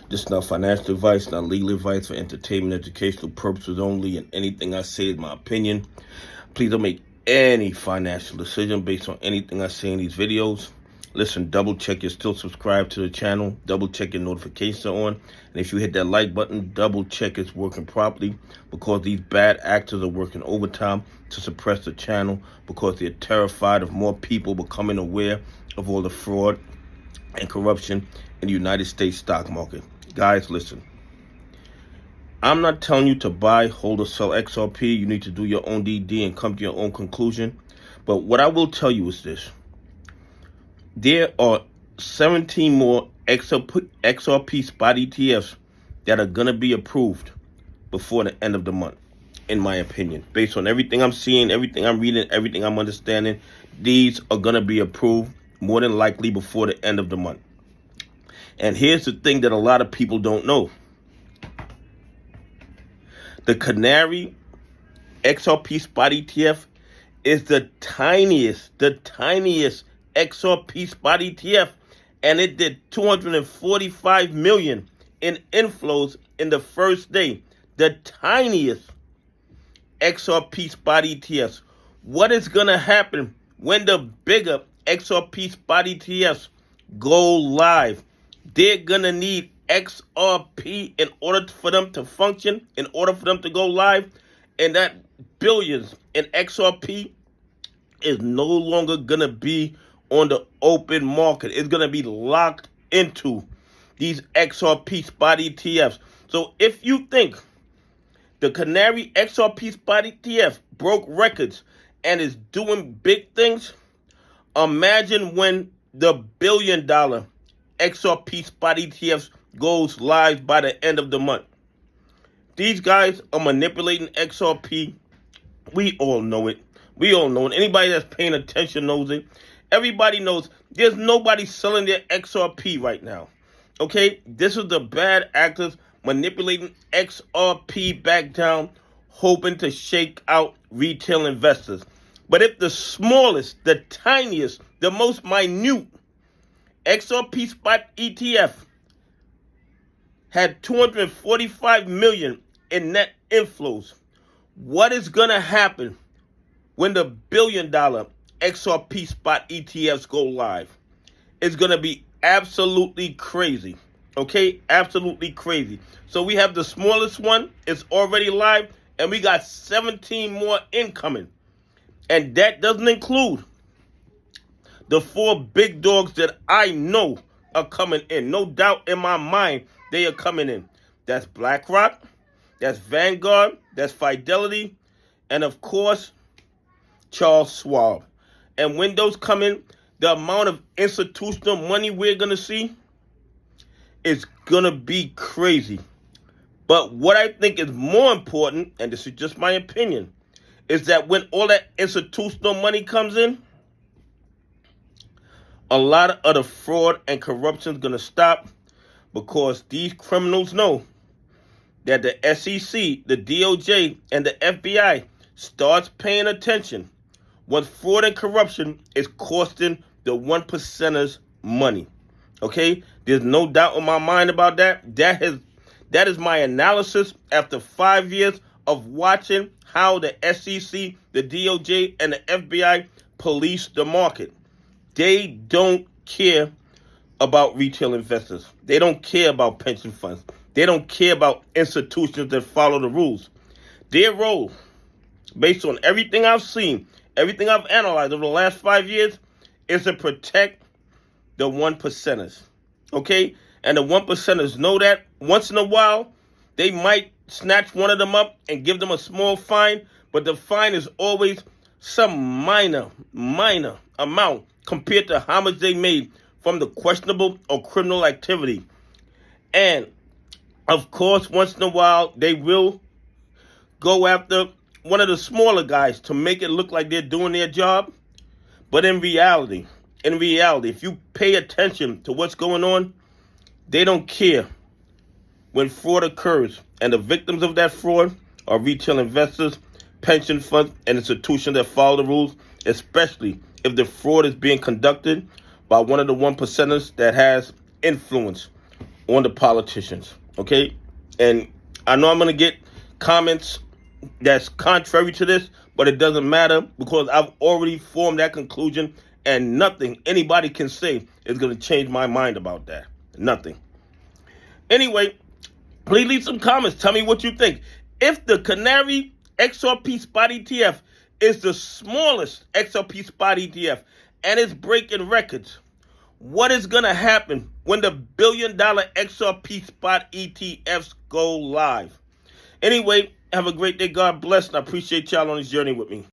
This is not financial advice, not legal advice, for entertainment, educational purposes only, and anything I say is my opinion. Please don't make any financial decision based on anything I say in these videos. Listen, double check you're still subscribed to the channel. Double check your notifications are on. And if you hit that like button, double check it's working properly, because these bad actors are working overtime to suppress the channel, because they're terrified of more people becoming aware of all the fraud and corruption in the United States stock market. Guys, listen. I'm not telling you to buy, hold, or sell XRP. You need to do your own DD and come to your own conclusion. But what I will tell you is this. There are 17 more XRP Spot ETFs that are going to be approved before the end of the month, in my opinion. Based on everything I'm seeing, everything I'm reading, everything I'm understanding, these are going to be approved more than likely before the end of the month. And here's the thing that a lot of people don't know. The Canary XRP Spot ETF is the tiniest XRP Spot ETF, and it did 245 million in inflows in the first day. The tiniest XRP Spot ETFs. What is going to happen when the bigger XRP Spot ETFs go live? They're going to need XRP in order for them to function, in order for them to go live. And that billions in XRP is no longer going to be on the open market. It's going to be locked into these XRP Spot ETFs. So if you think the Canary XRP Spot ETF broke records and is doing big things, imagine when the $1 billion XRP Spot ETFs goes live by the end of the month. These guys are manipulating XRP. We all know it. We all know it. Anybody that's paying attention knows it. Everybody knows there's nobody selling their XRP right now. Okay? This is the bad actors manipulating XRP back down, hoping to shake out retail investors. But if the smallest, the tiniest, the most minute XRP Spot ETF had 245 million in net inflows, what is going to happen when the $1 billion XRP Spot ETFs go live? It's going to be absolutely crazy. Okay? Absolutely crazy. So we have the smallest one. It's already live. And we got 17 more incoming. And that doesn't include the 4 big dogs that I know are coming in. No doubt in my mind they are coming in. That's Blackrock. That's Vanguard. That's Fidelity. And of course, Charles Schwab. And when those come in, the amount of institutional money we're going to see is going to be crazy. But what I think is more important, and this is just my opinion, is that when all that institutional money comes in, a lot of the fraud and corruption is going to stop, because these criminals know that the SEC, the DOJ, and the FBI starts paying attention when fraud and corruption is costing the 1%ers money. Okay? There's no doubt in my mind about that. That is my analysis after 5 years of watching how the SEC, the DOJ, and the FBI police the market. They don't care about retail investors. They don't care about pension funds. They don't care about institutions that follow the rules. Their role, based on everything I've seen, everything I've analyzed over the last 5 years, is to protect the 1%ers. Okay? And the 1%ers know that once in a while, they might snatch one of them up and give them a small fine, but the fine is always some minor amount compared to how much they made from the questionable or criminal activity. And, of course, once in a while, they will go after one of the smaller guys to make it look like they're doing their job. But in reality, if you pay attention to what's going on, they don't care when fraud occurs. And the victims of that fraud are retail investors, pension funds, and institutions that follow the rules, especially if the fraud is being conducted by one of the 1%ers that has influence on the politicians, okay? And I know I'm going to get comments that's contrary to this, but it doesn't matter because I've already formed that conclusion, and nothing anybody can say is going to change my mind about that. Nothing. Anyway, please leave some comments. Tell me what you think. If the Canary XRP Spot ETF is the smallest XRP Spot ETF and it's breaking records, what is going to happen when the $1 billion XRP Spot ETFs go live? Anyway, have a great day. God bless, and I appreciate y'all on this journey with me.